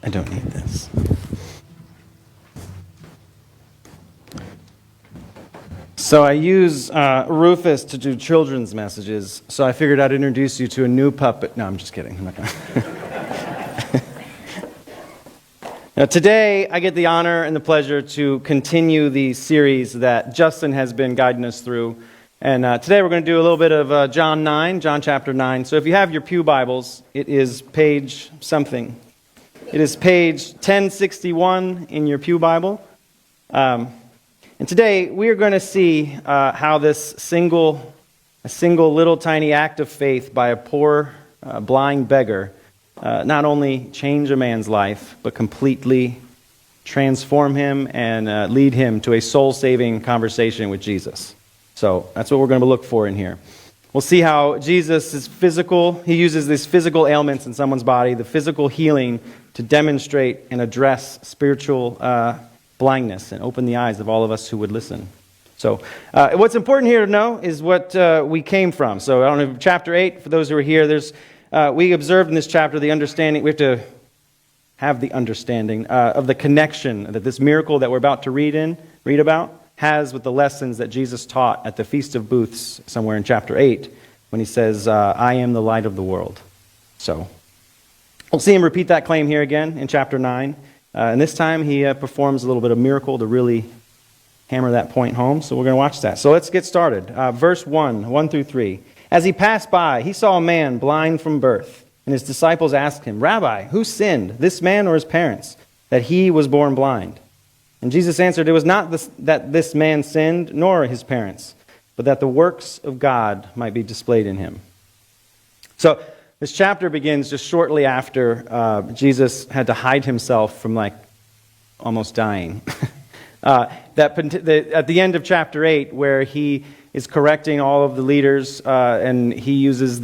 I don't need this. So I use Rufus to do children's messages, so I figured I'd introduce you to a new puppet. No, I'm just kidding. I'm not going to. Now, today, I get the honor and the pleasure to continue the series that Justin has been guiding us through. And today we're going to do a little bit of John chapter 9. So if you have your pew Bibles, it is page something. It is page 1061 in your pew Bible. And today we are going to see how this single little tiny act of faith by a poor blind beggar not only change a man's life, but completely transform him and lead him to a soul-saving conversation with Jesus. So that's what we're going to look for in here. We'll see how Jesus is physical. He uses these physical ailments in someone's body, the physical healing, to demonstrate and address spiritual blindness and open the eyes of all of us who would listen. So what's important here to know is what we came from. So I don't know, chapter 8, for those who are here, we observed in this chapter the understanding, we have to have the understanding of the connection that this miracle that we're about to read about has with the lessons that Jesus taught at the Feast of Booths somewhere in chapter 8 when he says, I am the light of the world. So we'll see him repeat that claim here again in chapter 9. And this time he performs a little bit of miracle to really hammer that point home. So we're going to watch that. So let's get started. Verse 1 through 3. As he passed by, he saw a man blind from birth. And his disciples asked him, Rabbi, who sinned, this man or his parents, that he was born blind? And Jesus answered, it was not that this man sinned, nor his parents, but that the works of God might be displayed in him. So this chapter begins just shortly after Jesus had to hide himself from almost dying. At the end of chapter 8, where he is correcting all of the leaders, and he uses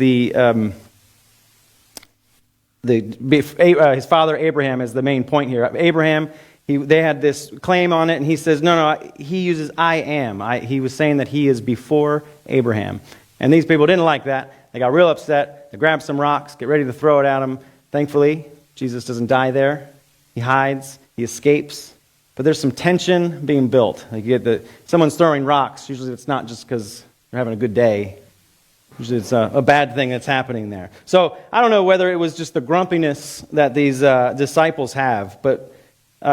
his father Abraham as the main point here. Abraham, they had this claim on it, and he says, no, he uses I am. He was saying that he is before Abraham. And these people didn't like that. They got real upset. They grabbed some rocks, get ready to throw it at him. Thankfully, Jesus doesn't die there. He hides. He escapes. But there's some tension being built. Someone's throwing rocks. Usually it's not just because they're having a good day. Usually it's a bad thing that's happening there. So I don't know whether it was just the grumpiness that these disciples have, but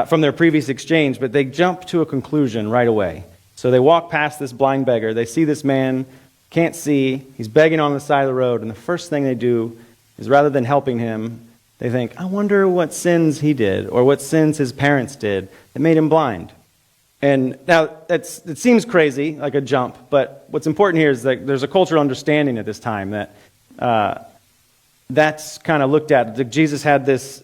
from their previous exchange, but they jump to a conclusion right away. So they walk past this blind beggar. They see this man, can't see. He's begging on the side of the road. And the first thing they do is, rather than helping him, they think, I wonder what sins he did or what sins his parents did that made him blind. And now, it seems crazy, like a jump, but what's important here is that there's a cultural understanding at this time that that's kind of looked at. Jesus had this,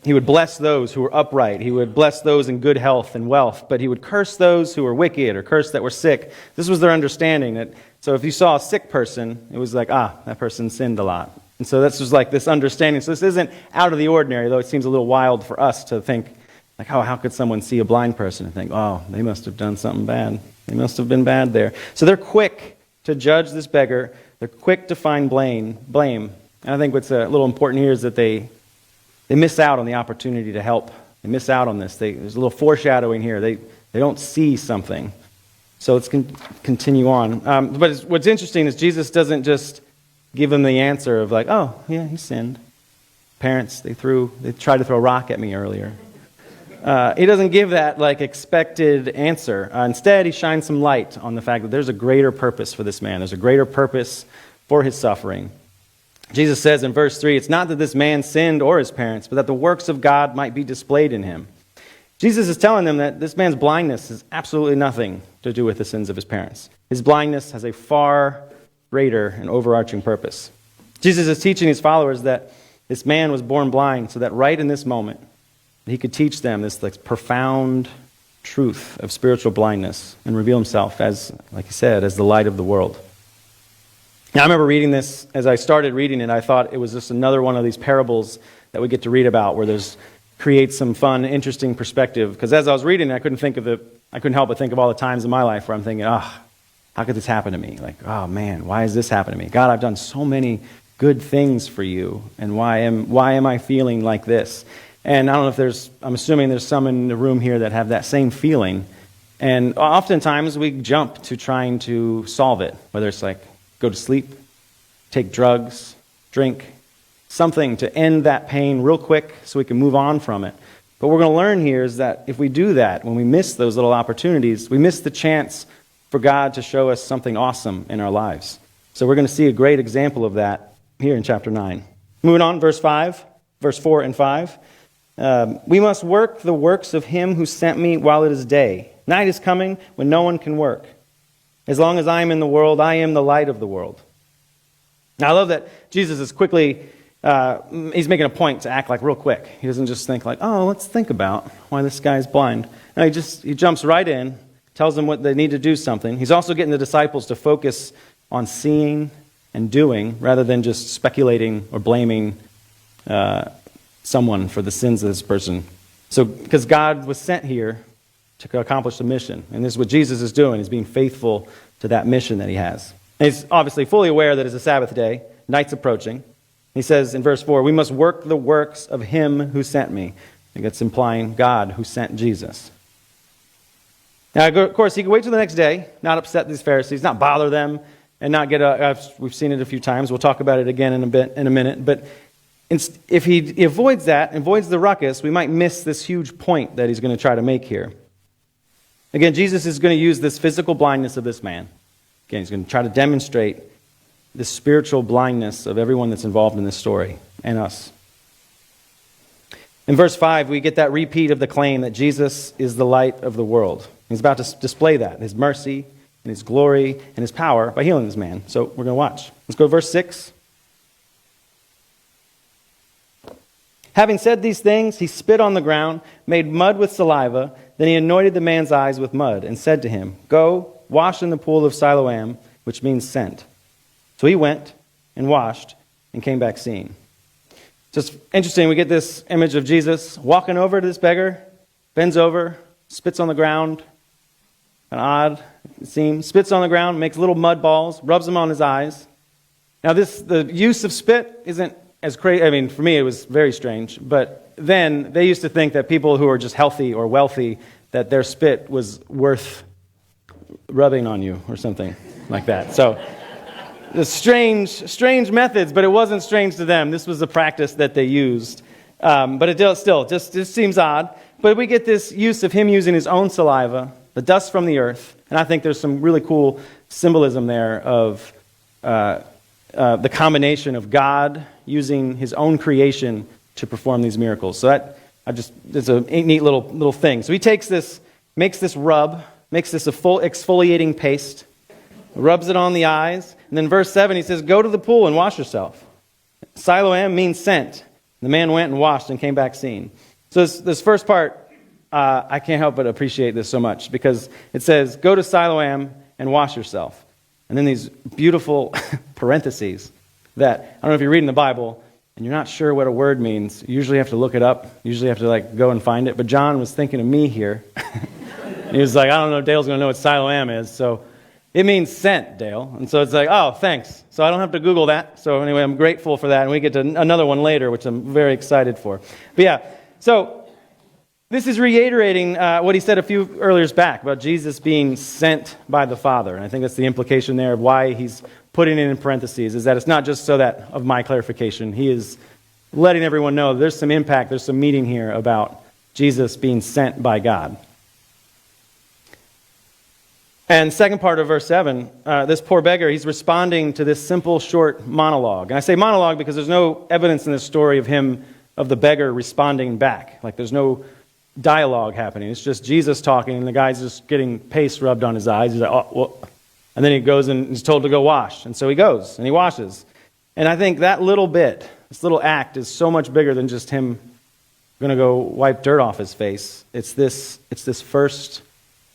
he would bless those who were upright. He would bless those in good health and wealth, but he would curse those who were wicked or curse that were sick. This was their understanding. So if you saw a sick person, it was like, that person sinned a lot. And so this was like this understanding. So this isn't out of the ordinary, though it seems a little wild for us to think, how could someone see a blind person and think, they must have done something bad. They must have been bad there. So they're quick to judge this beggar. They're quick to find blame. And I think what's a little important here is that they miss out on the opportunity to help. They miss out on this. There's a little foreshadowing here. They don't see something. So let's continue on. But what's interesting is Jesus doesn't just give them the answer of he sinned. Parents, they tried to throw a rock at me earlier. He doesn't give that expected answer. Instead, he shines some light on the fact that there's a greater purpose for this man. There's a greater purpose for his suffering. Jesus says in verse 3, it's not that this man sinned or his parents, but that the works of God might be displayed in him. Jesus is telling them that this man's blindness has absolutely nothing to do with the sins of his parents. His blindness has a far greater and overarching purpose. Jesus is teaching his followers that this man was born blind so that right in this moment, he could teach them this profound truth of spiritual blindness and reveal himself as, like he said, as the light of the world. Now, I remember reading this. As I started reading it, I thought it was just another one of these parables that we get to read about where creates some fun, interesting perspective. Because as I was reading it, I couldn't help but think of all the times in my life where I'm thinking, how could this happen to me? Man, why has this happened to me? God, I've done so many good things for you, and why am I feeling like this? And I don't know if I'm assuming there's some in the room here that have that same feeling. And oftentimes we jump to trying to solve it, whether it's like go to sleep, take drugs, drink, something to end that pain real quick so we can move on from it. But what we're going to learn here is that if we do that, when we miss those little opportunities, we miss the chance for God to show us something awesome in our lives. So we're going to see a great example of that here in chapter 9. Moving on, verse 4 and 5. We must work the works of him who sent me while it is day. Night is coming when no one can work. As long as I am in the world, I am the light of the world. Now, I love that Jesus is quickly, he's making a point to act like real quick. He doesn't just think like, oh, let's think about why this guy's blind. No, he jumps right in, tells them what they need to do something. He's also getting the disciples to focus on seeing and doing rather than just speculating or blaming someone for the sins of this person. So, because God was sent here to accomplish the mission. And this is what Jesus is doing. He's being faithful to that mission that he has. And he's obviously fully aware that it's a Sabbath day. Night's approaching. He says in verse 4, we must work the works of him who sent me. I think that's implying God who sent Jesus. Now, of course, he could wait till the next day, not upset these Pharisees, not bother them, and not get we've seen it a few times. We'll talk about it again in a minute. But if he avoids that, avoids the ruckus, we might miss this huge point that he's going to try to make here. Again, Jesus is going to use this physical blindness of this man. Again, he's going to try to demonstrate the spiritual blindness of everyone that's involved in this story, and us. In verse 5, we get that repeat of the claim that Jesus is the light of the world. He's about to display that, his mercy and his glory and his power by healing this man. So we're going to watch. Let's go to verse 6. Having said these things, he spit on the ground, made mud with saliva, then he anointed the man's eyes with mud and said to him, go, wash in the pool of Siloam, which means sent. So he went and washed and came back seeing. Just interesting, we get this image of Jesus walking over to this beggar, bends over, spits on the ground, kind of odd, it seems, spits on the ground, makes little mud balls, rubs them on his eyes. Now the use of spit isn't as crazy. I mean, for me it was very strange, but then they used to think that people who are just healthy or wealthy, that their spit was worth rubbing on you or something like that. So the strange methods, but it wasn't strange to them. This was a practice that they used. But it still just seems odd. But we get this use of him using his own saliva, the dust from the earth. And I think there's some really cool symbolism there of the combination of God using his own creation to perform these miracles. So it's a neat little thing. So he takes this, makes this rub, makes this a full exfoliating paste, rubs it on the eyes, and then verse 7 he says, go to the pool and wash yourself. Siloam means sent. The man went and washed and came back seeing. So this first part, I can't help but appreciate this so much because it says, go to Siloam and wash yourself. And then these beautiful parentheses that, I don't know if you're reading the Bible and you're not sure what a word means. You usually have to look it up. You usually have to go and find it. But John was thinking of me here. He was like, I don't know if Dale's going to know what Siloam is. So it means sent, Dale. And so it's like, oh, thanks. So I don't have to Google that. So anyway, I'm grateful for that. And we get to another one later, which I'm very excited for. But yeah, so this is reiterating what he said a few earlier back about Jesus being sent by the Father. And I think that's the implication there of why he's putting it in parentheses, is that it's not just so that of my clarification. He is letting everyone know there's some impact, there's some meaning here about Jesus being sent by God. And second part of verse 7, this poor beggar, he's responding to this simple, short monologue. And I say monologue because there's no evidence in this story of the beggar responding back. Like there's no dialogue happening. It's just Jesus talking, and the guy's just getting paste rubbed on his eyes. He's like, oh, well. And then he goes and is told to go wash. And so he goes, and he washes. And I think that little bit, this little act, is so much bigger than just him going to go wipe dirt off his face. It's this first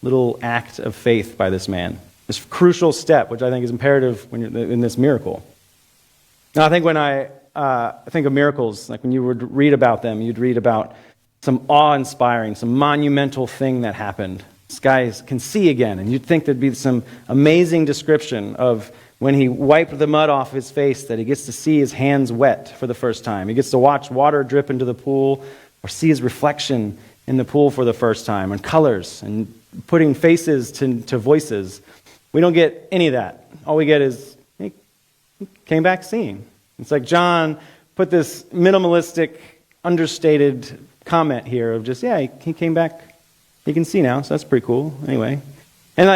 little act of faith by this man. This crucial step, which I think is imperative when you're in this miracle. Now, I think when I think of miracles, like when you would read about them, you'd read about some awe-inspiring, some monumental thing that happened. This guy can see again, and you'd think there'd be some amazing description of when he wiped the mud off his face, that he gets to see his hands wet for the first time. He gets to watch water drip into the pool or see his reflection in the pool for the first time, and colors, and putting faces to voices. We don't get any of that. All we get is, he came back seeing. It's like John put this minimalistic, understated comment here of just, yeah, he came back, he can see now, so that's pretty cool. Anyway. And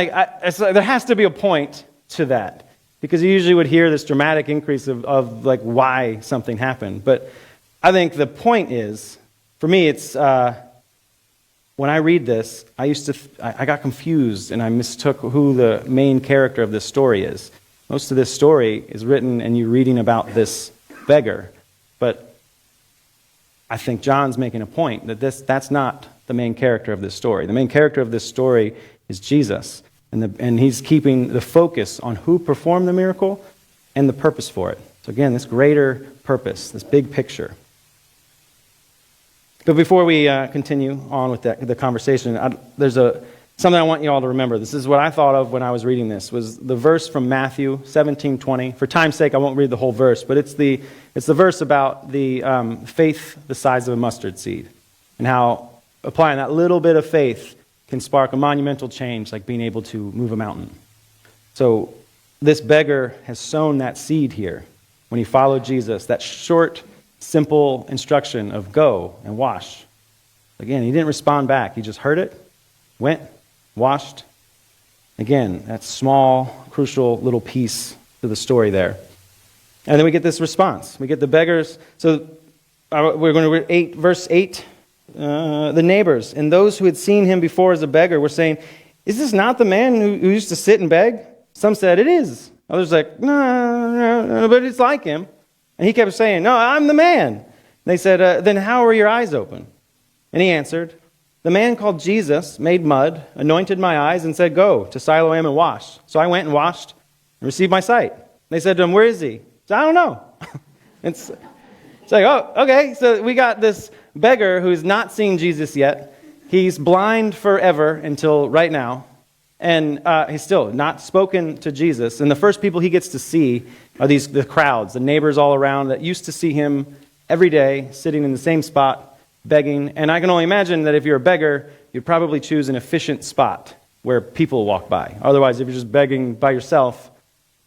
it's like there has to be a point to that, because you usually would hear this dramatic increase of like why something happened. But I think the point is, for me, it's when I read this, I got confused and I mistook who the main character of this story is. Most of this story is written and you're reading about this beggar, but I think John's making a point that that's not the main character of this story. The main character of this story is Jesus, and he's keeping the focus on who performed the miracle and the purpose for it. So again, this greater purpose, this big picture. But before we continue on with the conversation, there's something I want you all to remember. This is what I thought of when I was reading this, was the verse from Matthew 17:20. For time's sake, I won't read the whole verse, but it's the verse about the faith the size of a mustard seed, and how applying that little bit of faith can spark a monumental change, like being able to move a mountain. So this beggar has sown that seed here when he followed Jesus, that short, simple instruction of go and wash. Again, he didn't respond back. He just heard it, went, washed. Again, that small, crucial little piece to the story there. And then we get this response. We get the beggars. So we're going to read verse 8. The neighbors and those who had seen him before as a beggar were saying, "Is this not the man who used to sit and beg?" Some said, "It is." Others like, no, but it's like him. And he kept saying, "No, I'm the man." They said, "Then how were your eyes open?" And he answered, "The man called Jesus made mud, anointed my eyes, and said, 'Go to Siloam and wash.' So I went and washed and received my sight." They said to him, "Where is he?" He said, "I don't know." It's like, oh, okay, so we got this beggar who's not seen Jesus yet. He's blind forever until right now. And he's still not spoken to Jesus. And the first people he gets to see are the crowds, the neighbors all around that used to see him every day, sitting in the same spot, begging. And I can only imagine that if you're a beggar, you'd probably choose an efficient spot where people walk by. Otherwise, if you're just begging by yourself,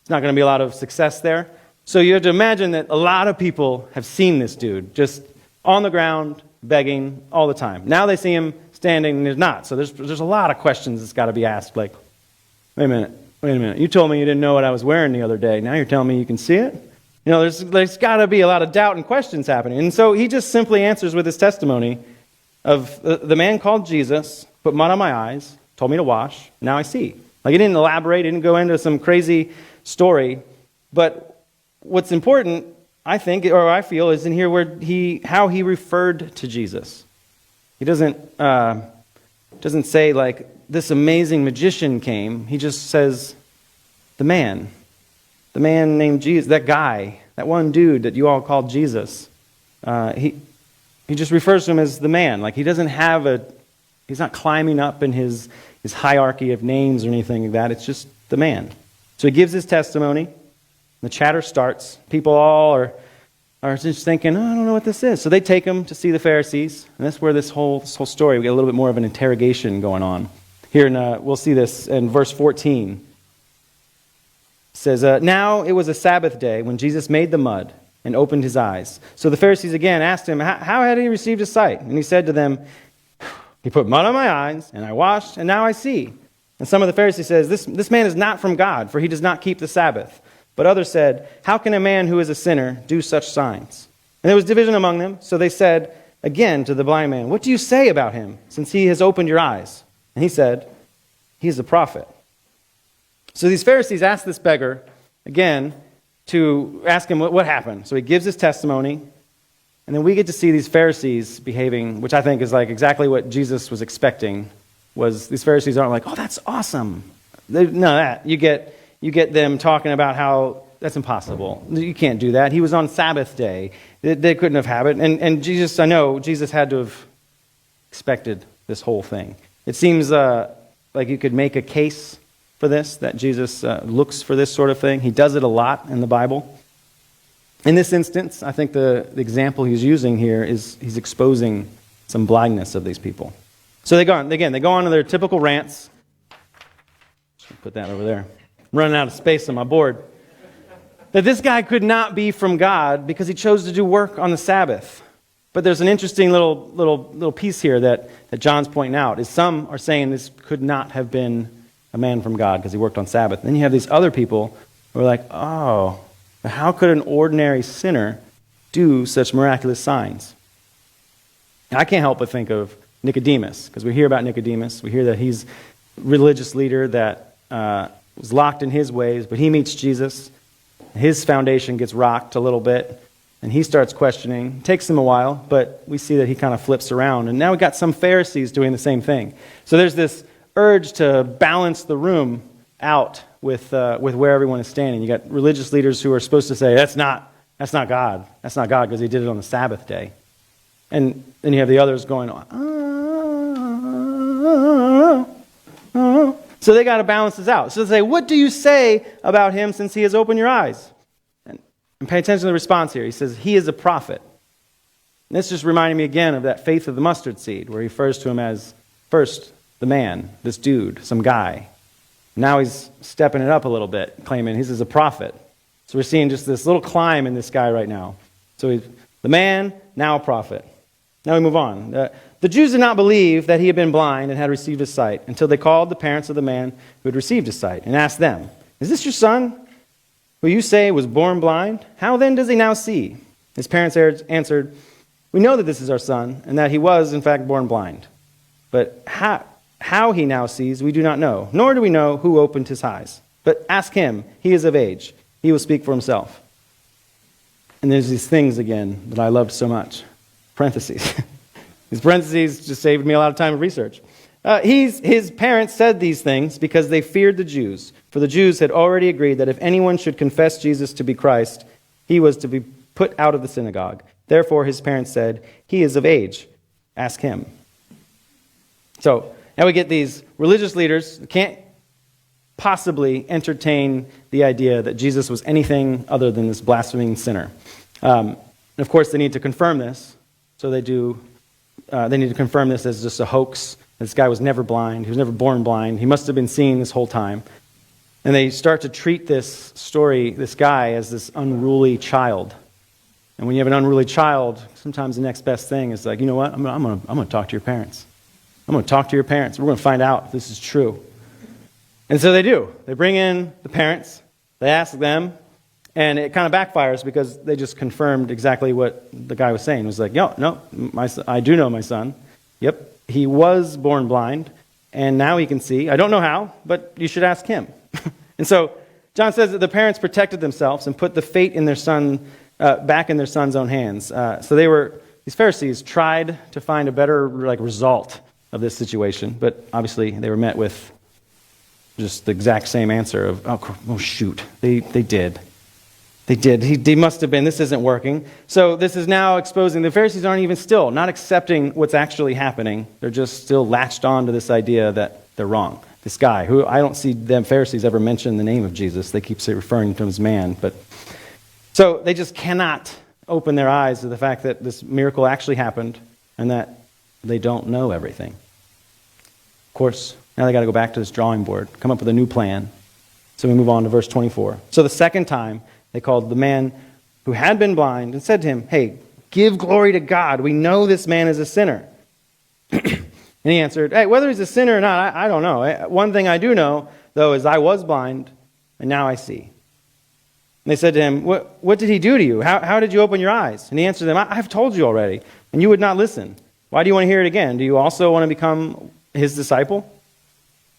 it's not going to be a lot of success there. So you have to imagine that a lot of people have seen this dude just on the ground, begging all the time. Now they see him standing and he's not. So there's a lot of questions that's got to be asked, like, wait a minute. You told me you didn't know what I was wearing the other day. Now you're telling me you can see it? You know, there's got to be a lot of doubt and questions happening. And so he just simply answers with his testimony of the man called Jesus, put mud on my eyes, told me to wash, now I see. Like, he didn't elaborate, he didn't go into some crazy story. But what's important, I think, or I feel, is in here where how he referred to Jesus. He doesn't say, like, this amazing magician came. He just says, the man named Jesus, that guy, that one dude that you all called Jesus. He just refers to him as the man. Like, he doesn't have he's not climbing up in his hierarchy of names or anything like that. It's just the man. So he gives his testimony. The chatter starts. People all are just thinking, I don't know what this is. So they take him to see the Pharisees. And that's where this whole story, we get a little bit more of an interrogation going on. Here, we'll see this in verse 14. It says, now it was a Sabbath day when Jesus made the mud and opened his eyes. So the Pharisees again asked him, how had he received his sight? And he said to them, he put mud on my eyes, and I washed, and now I see. And some of the Pharisees says, this man is not from God, for he does not keep the Sabbath. But others said, how can a man who is a sinner do such signs? And there was division among them, so they said again to the blind man, what do you say about him, since he has opened your eyes? And he said, he is a prophet. So these Pharisees asked this beggar, again, to ask him what happened. So he gives his testimony, and then we get to see these Pharisees behaving, which I think is like exactly what Jesus was expecting, was these Pharisees aren't like, oh, that's awesome. You get them talking about how that's impossible. You can't do that. He was on Sabbath day. They couldn't have had it. And Jesus, I know, Jesus had to have expected this whole thing. It seems like you could make a case for this, that Jesus looks for this sort of thing. He does it a lot in the Bible. In this instance, I think the example he's using here is he's exposing some blindness of these people. So they go on to their typical rants. Put that over there. I'm running out of space on my board. That this guy could not be from God because he chose to do work on the Sabbath. But there's an interesting little piece here that John's pointing out, is some are saying this could not have been a man from God because he worked on Sabbath. And then you have these other people who are like, oh, how could an ordinary sinner do such miraculous signs? I can't help but think of Nicodemus, because we hear about Nicodemus. We hear that he's a religious leader that was locked in his ways, but he meets Jesus. His foundation gets rocked a little bit, and he starts questioning. It takes him a while, but we see that he kind of flips around. And now we got some Pharisees doing the same thing. So there's this urge to balance the room out with where everyone is standing. You got religious leaders who are supposed to say, that's not God. That's not God because he did it on the Sabbath day. And then you have the others going, So they got to balance this out. So they say, what do you say about him since he has opened your eyes? And pay attention to the response here. He says, he is a prophet. And this just reminded me again of that faith of the mustard seed, where he refers to him as first the man, this dude, some guy. Now he's stepping it up a little bit, claiming he's a prophet. So we're seeing just this little climb in this guy right now. So he's the man, now a prophet. Now we move on. The Jews did not believe that he had been blind and had received his sight until they called the parents of the man who had received his sight and asked them, is this your son, who you say was born blind? How then does he now see? His parents answered, we know that this is our son and that he was in fact born blind. But how he now sees we do not know, nor do we know who opened his eyes. But ask him, he is of age. He will speak for himself. And there's these things again that I loved so much. Parentheses. These parentheses just saved me a lot of time of research. His parents said these things because they feared the Jews. For the Jews had already agreed that if anyone should confess Jesus to be Christ, he was to be put out of the synagogue. Therefore his parents said, he is of age. Ask him. So now we get these religious leaders who can't possibly entertain the idea that Jesus was anything other than this blaspheming sinner. And of course they need to confirm this. So they do. They need to confirm this as just a hoax. This guy was never blind. He was never born blind. He must have been seeing this whole time. And they start to treat this guy, as this unruly child. And when you have an unruly child, sometimes the next best thing is like, you know what? I'm going to talk to your parents. I'm going to talk to your parents. We're going to find out if this is true. And so they do. They bring in the parents. They ask them. And it kind of backfires because they just confirmed exactly what the guy was saying. It was like, no, I do know my son. Yep, he was born blind, and now he can see. I don't know how, but you should ask him. And so John says that the parents protected themselves and put the fate in their son back in their son's own hands. So these Pharisees tried to find a better result of this situation, but obviously they were met with just the exact same answer of, oh shoot, they did. They did. He must have been. This isn't working. So this is now exposing. The Pharisees aren't even still not accepting what's actually happening. They're just still latched on to this idea that they're wrong. This guy, who I don't see them Pharisees ever mention the name of Jesus. They keep referring to him as man. So they just cannot open their eyes to the fact that this miracle actually happened and that they don't know everything. Of course, now they got to go back to this drawing board, come up with a new plan. So we move on to verse 24. So the second time, they called the man who had been blind and said to him, hey, give glory to God. We know this man is a sinner. And he answered, hey, whether he's a sinner or not, I don't know. One thing I do know, though, is I was blind, and now I see. And they said to him, what did he do to you? How did you open your eyes? And he answered them, I've told you already, and you would not listen. Why do you want to hear it again? Do you also want to become his disciple?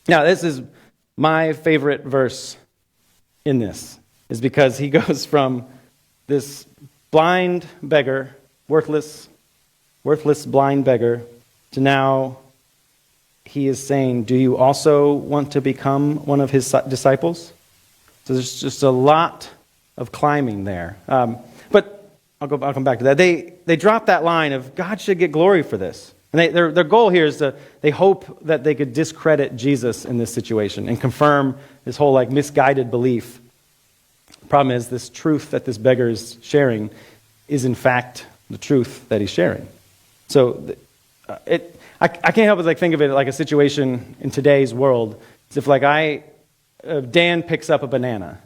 Now, this is my favorite verse in this. Is because he goes from this blind beggar, worthless blind beggar, to now he is saying, do you also want to become one of his disciples? So there's just a lot of climbing there. But I'll come back to that. They drop that line of God should get glory for this. And their goal here is they hope that they could discredit Jesus in this situation and confirm this whole misguided belief. The problem is this truth that this beggar is sharing is in fact the truth that he's sharing. So I can't help but think of it like a situation in today's world. It's if Dan picks up a banana.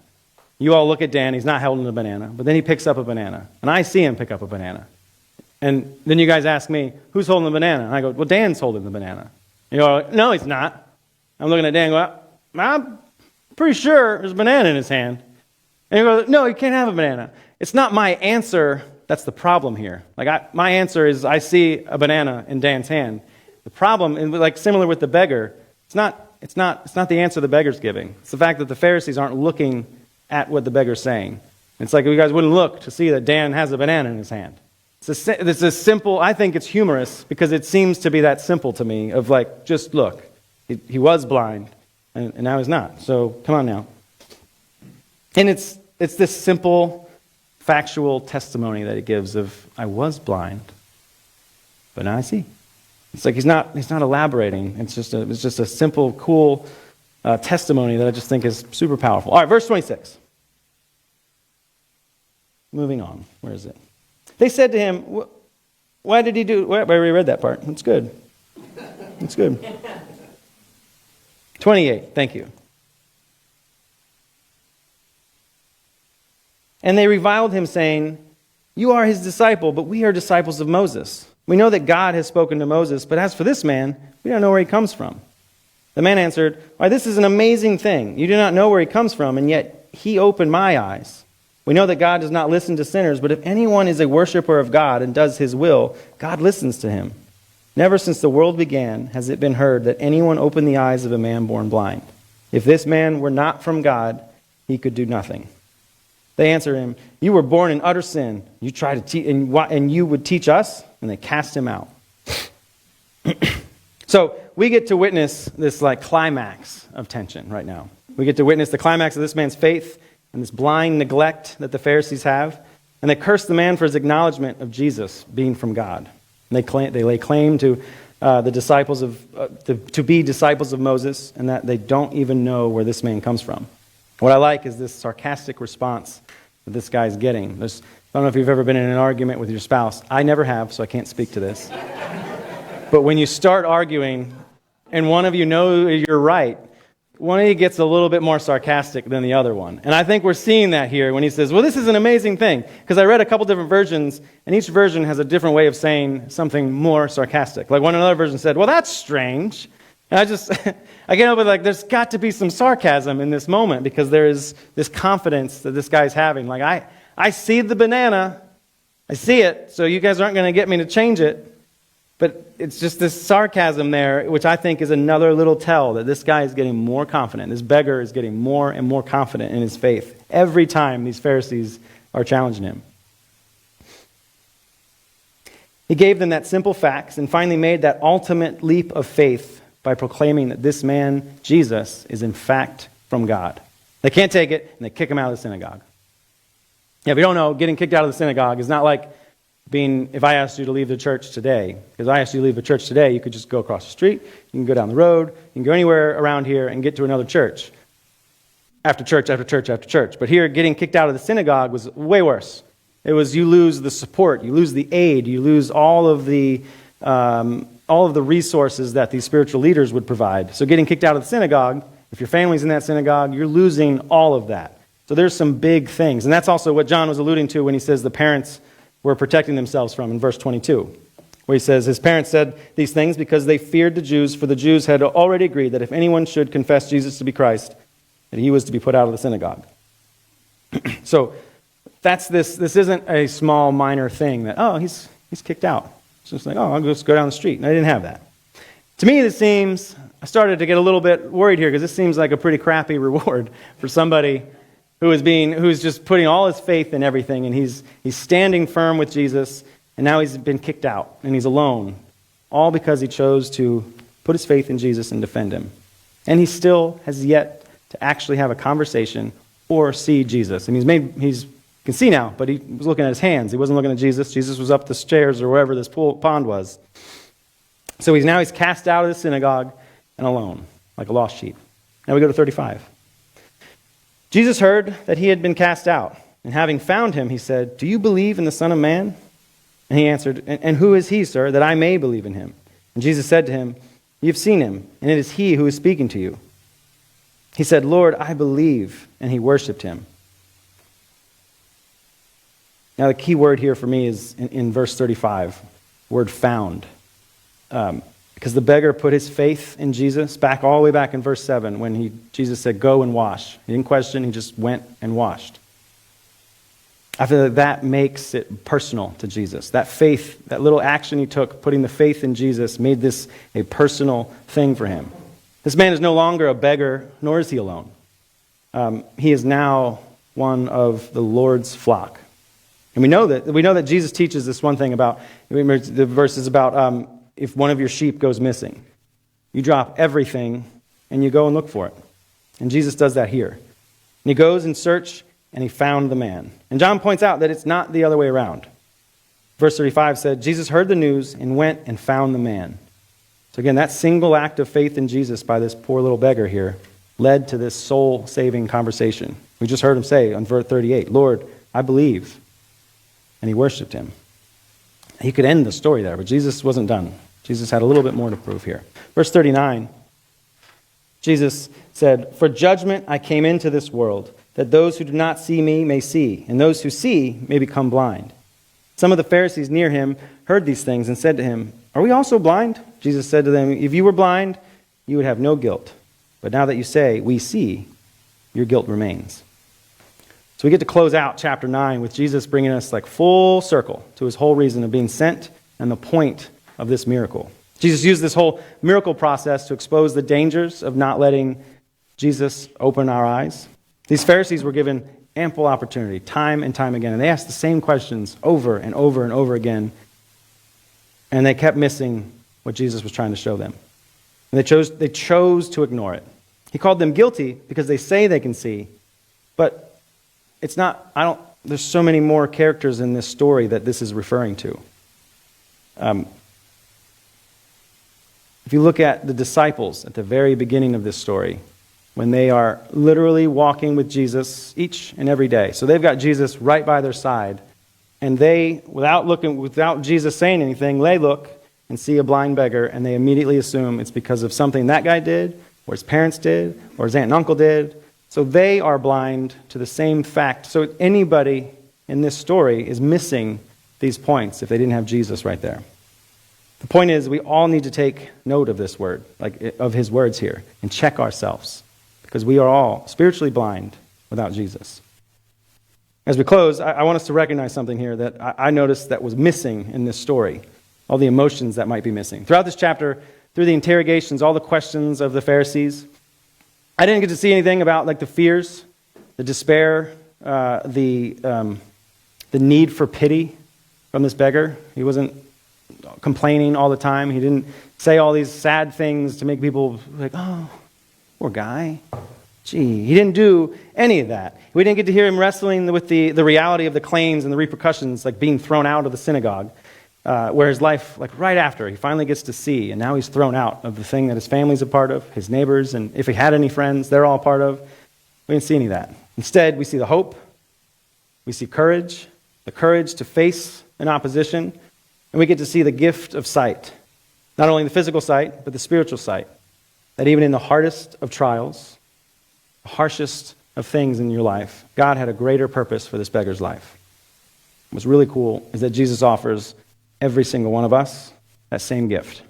You all look at Dan, he's not holding a banana, but then he picks up a banana. And I see him pick up a banana. And then you guys ask me, who's holding the banana? And I go, well, Dan's holding the banana. You go, no, he's not. I'm looking at Dan and go, I'm pretty sure there's a banana in his hand. And he goes, no, you can't have a banana. It's not my answer that's the problem here. My answer is I see a banana in Dan's hand. The problem, and similar with the beggar, it's not the answer the beggar's giving. It's the fact that the Pharisees aren't looking at what the beggar's saying. It's like you guys wouldn't look to see that Dan has a banana in his hand. It's a simple, I think it's humorous because it seems to be that simple to me of just look. He was blind and now he's not. So come on now. And it's this simple, factual testimony that he gives of, I was blind, but now I see. It's like he's not elaborating. It's just a simple, cool testimony that I just think is super powerful. All right, verse 26. Moving on. Where is it? They said to him, why did he do... We already read that part. That's good. That's good. 28. Thank you. And they reviled him, saying, you are his disciple, but we are disciples of Moses. We know that God has spoken to Moses, but as for this man, we don't know where he comes from. The man answered, why, this is an amazing thing. You do not know where he comes from, and yet he opened my eyes. We know that God does not listen to sinners, but if anyone is a worshiper of God and does his will, God listens to him. Never since the world began has it been heard that anyone opened the eyes of a man born blind. If this man were not from God, he could do nothing. They answered him, you were born in utter sin. You try to teach, and you would teach us? And they cast him out. So we get to witness this climax of tension right now. We get to witness the climax of this man's faith and this blind neglect that the Pharisees have. And they curse the man for his acknowledgement of Jesus being from God. And they lay claim to the disciples to be disciples of Moses, and that they don't even know where this man comes from. What I like is this sarcastic response that this guy's getting. I don't know if you've ever been in an argument with your spouse. I never have, so I can't speak to this. But when you start arguing and one of you knows you're right, one of you gets a little bit more sarcastic than the other one. And I think we're seeing that here when he says, well, this is an amazing thing. Because I read a couple different versions, and each version has a different way of saying something more sarcastic. Like another version said, well, that's strange. And I can't help but there's got to be some sarcasm in this moment because there is this confidence that this guy's having. I see the banana. I see it, so you guys aren't going to get me to change it. But it's just this sarcasm there, which I think is another little tell that this guy is getting more confident. This beggar is getting more and more confident in his faith every time these Pharisees are challenging him. He gave them that simple facts and finally made that ultimate leap of faith by proclaiming that this man, Jesus, is in fact from God. They can't take it, and they kick him out of the synagogue. Yeah, if you don't know, getting kicked out of the synagogue is not like if I asked you to leave the church today. Because I asked you to leave the church today, you could just go across the street, you can go down the road, you can go anywhere around here and get to another church. After church, after church, after church. But here, getting kicked out of the synagogue was way worse. It was you lose the support, you lose the aid, you lose all of the resources that these spiritual leaders would provide. So getting kicked out of the synagogue, if your family's in that synagogue, you're losing all of that. So there's some big things. And that's also what John was alluding to when he says the parents were protecting themselves from in verse 22, where he says, his parents said these things because they feared the Jews, for the Jews had already agreed that if anyone should confess Jesus to be Christ, that he was to be put out of the synagogue. So that's this isn't a small minor thing that, he's kicked out. It's just I'll just go down the street. And I didn't have that. To me, I started to get a little bit worried here because this seems like a pretty crappy reward for somebody who's just putting all his faith in everything, and he's standing firm with Jesus, and now he's been kicked out, and he's alone, all because he chose to put his faith in Jesus and defend him. And he still has yet to actually have a conversation or see Jesus. And you can see now, but he was looking at his hands. He wasn't looking at Jesus. Jesus was up the stairs or wherever this pond was. So he's cast out of the synagogue and alone, like a lost sheep. Now we go to 35. Jesus heard that he had been cast out, and having found him, he said, do you believe in the Son of Man? And he answered, and who is he, sir, that I may believe in him? And Jesus said to him, "You've seen him, and it is he who is speaking to you." He said, "Lord, I believe," and he worshipped him. Now the key word here for me is in verse 35, word found. Because the beggar put his faith in Jesus back all the way back in verse 7 when Jesus said, "Go and wash." He didn't question, he just went and washed. I feel that makes it personal to Jesus. That faith, that little action he took, putting the faith in Jesus, made this a personal thing for him. This man is no longer a beggar, nor is he alone. He is now one of the Lord's flock. And we know that Jesus teaches this one thing about, the verse is about if one of your sheep goes missing. You drop everything and you go and look for it. And Jesus does that here. And he goes in search and he found the man. And John points out that it's not the other way around. Verse 35 said, Jesus heard the news and went and found the man. So again, that single act of faith in Jesus by this poor little beggar here led to this soul-saving conversation. We just heard him say on verse 38, "Lord, I believe." And he worshipped him. He could end the story there, but Jesus wasn't done. Jesus had a little bit more to prove here. Verse 39, Jesus said, "For judgment I came into this world, that those who do not see me may see, and those who see may become blind." Some of the Pharisees near him heard these things and said to him, "Are we also blind?" Jesus said to them, "If you were blind, you would have no guilt. But now that you say, 'We see,' your guilt remains." So we get to close out chapter 9 with Jesus bringing us like full circle to his whole reason of being sent and the point of this miracle. Jesus used this whole miracle process to expose the dangers of not letting Jesus open our eyes. These Pharisees were given ample opportunity, time and time again, and they asked the same questions over and over and over again, and they kept missing what Jesus was trying to show them. And they chose to ignore it. He called them guilty because they say they can see, but it's not, there's so many more characters in this story that this is referring to. If you look at the disciples at the very beginning of this story, when they are literally walking with Jesus each and every day. So they've got Jesus right by their side, and they, without Jesus saying anything, they look and see a blind beggar, and they immediately assume it's because of something that guy did, or his parents did, or his aunt and uncle did. So they are blind to the same fact. So anybody in this story is missing these points if they didn't have Jesus right there. The point is, we all need to take note of this word, of his words here, and check ourselves, because we are all spiritually blind without Jesus. As we close, I want us to recognize something here that I noticed that was missing in this story, all the emotions that might be missing. Throughout this chapter, through the interrogations, all the questions of the Pharisees, I didn't get to see anything about the fears, the despair, the need for pity from this beggar. He wasn't complaining all the time. He didn't say all these sad things to make people like, "Oh, poor guy." Gee, he didn't do any of that. We didn't get to hear him wrestling with the reality of the claims and the repercussions, like being thrown out of the synagogue, where his life, right after, he finally gets to see, and now he's thrown out of the thing that his family's a part of, his neighbors, and if he had any friends, they're all part of. We didn't see any of that. Instead, we see the hope, we see courage, the courage to face an opposition, and we get to see the gift of sight. Not only the physical sight, but the spiritual sight. That even in the hardest of trials, the harshest of things in your life, God had a greater purpose for this beggar's life. What's really cool is that Jesus offers every single one of us that same gift.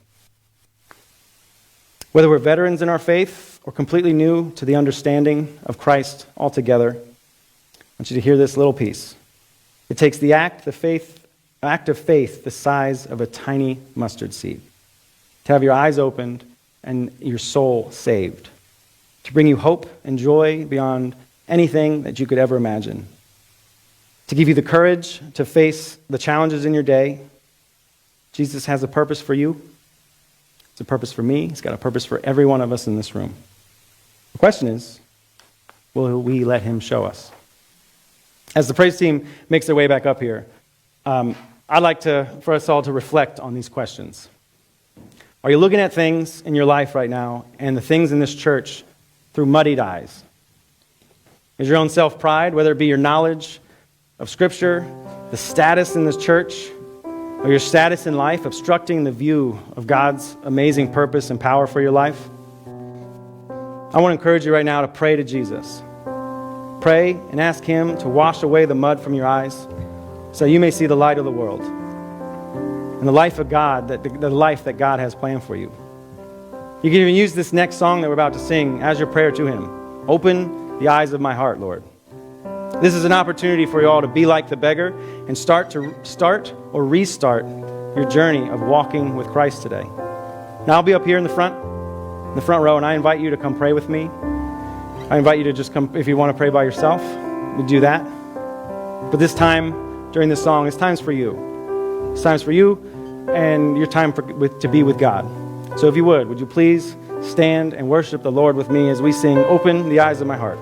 Whether we're veterans in our faith or completely new to the understanding of Christ altogether, I want you to hear this little piece. It takes the act of faith the size of a tiny mustard seed to have your eyes opened and your soul saved, to bring you hope and joy beyond anything that you could ever imagine, to give you the courage to face the challenges in your day. Jesus has a purpose for you. It's a purpose for me. He's got a purpose for every one of us in this room. The question is, will we let him show us? As the praise team makes their way back up here, I'd like for us all to reflect on these questions. Are you looking at things in your life right now and the things in this church through muddied eyes? Is your own self-pride, whether it be your knowledge of Scripture, the status in this church, Or your status in life obstructing the view of God's amazing purpose and power for your life? I want to encourage you right now to pray to Jesus. Pray and ask Him to wash away the mud from your eyes so you may see the light of the world and the life of God, the life that God has planned for you. You can even use this next song that we're about to sing as your prayer to Him. Open the eyes of my heart, Lord. This is an opportunity for you all to be like the beggar and start or restart your journey of walking with Christ today. Now I'll be up here in the front row, and I invite you to come pray with me. I invite you to just come, if you want to pray by yourself, we do that. But this time, during this song, it's times for you. It's times for you and your time to be with God. So if you would you please stand and worship the Lord with me as we sing, Open the Eyes of My Heart.